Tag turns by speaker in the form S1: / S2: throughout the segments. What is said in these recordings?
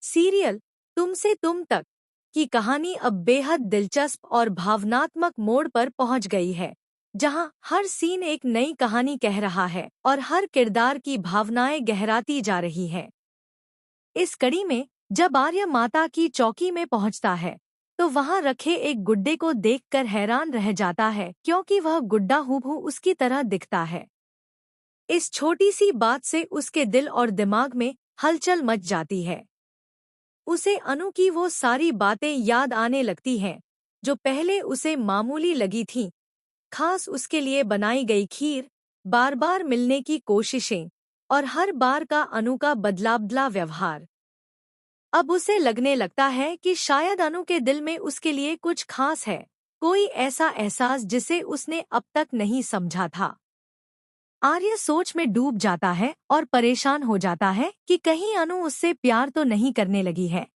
S1: Serial तुमसे तुम तक की कहानी अब बेहद दिलचस्प और भावनात्मक मोड़ पर पहुंच गई है, जहां हर सीन एक नई कहानी कह रहा है और हर किरदार की भावनाएं गहराती जा रही है। इस कड़ी में जब आर्य माता की चौकी में पहुंचता है तो वहां रखे एक गुड्डे को देखकर हैरान रह जाता है, क्योंकि वह गुड्डा हूबहू उसकी तरह दिखता है। इस छोटी सी बात से उसके दिल और दिमाग में हलचल मच जाती है। उसे अनु की वो सारी बातें याद आने लगती हैं जो पहले उसे मामूली लगी थीं, खास उसके लिए बनाई गई खीर, बार बार मिलने की कोशिशें और हर बार का अनु का बदलाबदला व्यवहार। अब उसे लगने लगता है कि शायद अनु के दिल में उसके लिए कुछ खास है, कोई ऐसा एहसास जिसे उसने अब तक नहीं समझा था। आर्य सोच में डूब जाता है और परेशान हो जाता है कि कहीं अनु उससे प्यार तो नहीं करने लगी है।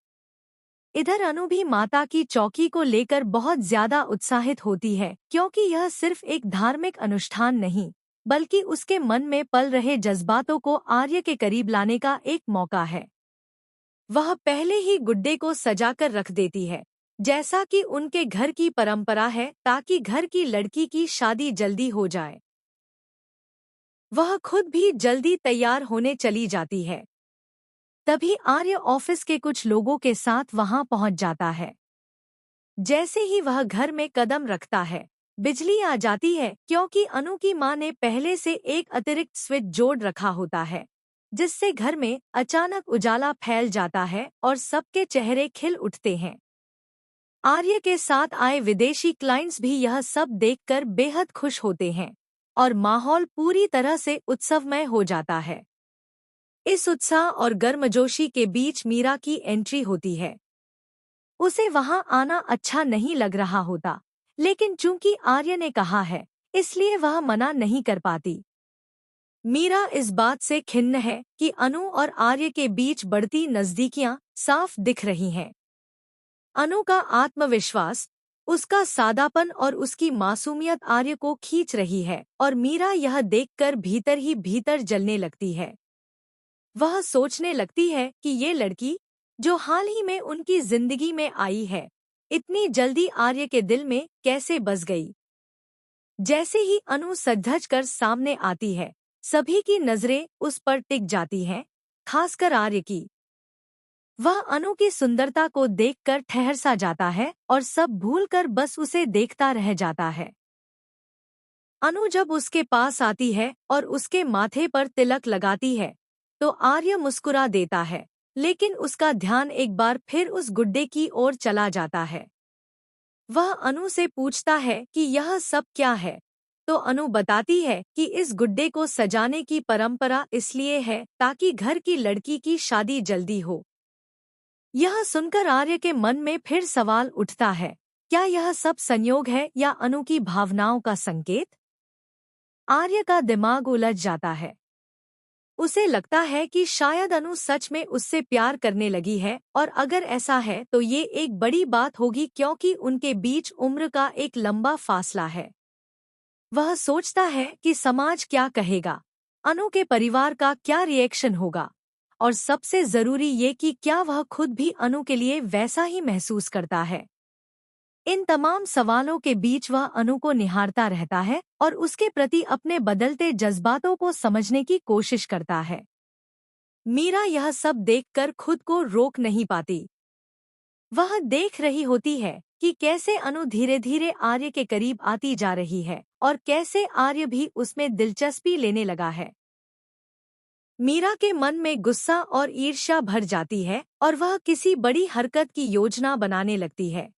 S1: इधर अनु भी माता की चौकी को लेकर बहुत ज्यादा उत्साहित होती है, क्योंकि यह सिर्फ एक धार्मिक अनुष्ठान नहीं बल्कि उसके मन में पल रहे जज्बातों को आर्य के करीब लाने का एक मौका है। वह पहले ही गुड्डे को सजाकर रख देती है, जैसा कि उनके घर की परंपरा है, ताकि घर की लड़की की शादी जल्दी हो जाए। वह खुद भी जल्दी तैयार होने चली जाती है। तभी आर्य ऑफिस के कुछ लोगों के साथ वहां पहुंच जाता है। जैसे ही वह घर में कदम रखता है, बिजली आ जाती है, क्योंकि अनु की मां ने पहले से एक अतिरिक्त स्विच जोड़ रखा होता है, जिससे घर में अचानक उजाला फैल जाता है और सबके चेहरे खिल उठते हैं। आर्य के साथ आए विदेशी क्लाइंट्स भी यह सब देखकर बेहद खुश होते हैं और माहौल पूरी तरह से उत्सवमय हो जाता है। इस उत्साह और गर्मजोशी के बीच मीरा की एंट्री होती है। उसे वहां आना अच्छा नहीं लग रहा होता, लेकिन चूंकि आर्य ने कहा है इसलिए वह मना नहीं कर पाती। मीरा इस बात से खिन्न है कि अनु और आर्य के बीच बढ़ती नजदीकियां साफ दिख रही हैं। अनु का आत्मविश्वास, उसका सादापन और उसकी मासूमियत आर्य को खींच रही है और मीरा यह देखकर भीतर ही भीतर जलने लगती है। वह सोचने लगती है कि ये लड़की जो हाल ही में उनकी जिंदगी में आई है, इतनी जल्दी आर्य के दिल में कैसे बस गई। जैसे ही अनु सज-धज कर सामने आती है, सभी की नजरें उस पर टिक जाती हैं, खासकर आर्य की। वह अनु की सुंदरता को देखकर ठहर सा जाता है और सब भूलकर बस उसे देखता रह जाता है। अनु जब उसके पास आती है और उसके माथे पर तिलक लगाती है, तो आर्य मुस्कुरा देता है, लेकिन उसका ध्यान एक बार फिर उस गुड्डे की ओर चला जाता है। वह अनु से पूछता है कि यह सब क्या है, तो अनु बताती है कि इस गुड्डे को सजाने की परंपरा इसलिए है ताकि घर की लड़की की शादी जल्दी हो। यह सुनकर आर्य के मन में फिर सवाल उठता है, क्या यह सब संयोग है या अनु की भावनाओं का संकेत? आर्य का दिमाग उलझ जाता है। उसे लगता है कि शायद अनु सच में उससे प्यार करने लगी है, और अगर ऐसा है तो ये एक बड़ी बात होगी, क्योंकि उनके बीच उम्र का एक लंबा फासला है। वह सोचता है कि समाज क्या कहेगा, अनु के परिवार का क्या रिएक्शन होगा, और सबसे जरूरी ये कि क्या वह खुद भी अनु के लिए वैसा ही महसूस करता है। इन तमाम सवालों के बीच वह अनु को निहारता रहता है और उसके प्रति अपने बदलते जज्बातों को समझने की कोशिश करता है। मीरा यह सब देखकर खुद को रोक नहीं पाती। वह देख रही होती है कि कैसे अनु धीरे धीरे आर्य के करीब आती जा रही है और कैसे आर्य भी उसमें दिलचस्पी लेने लगा है। मीरा के मन में गुस्सा और ईर्ष्या भर जाती है और वह किसी बड़ी हरकत की योजना बनाने लगती है।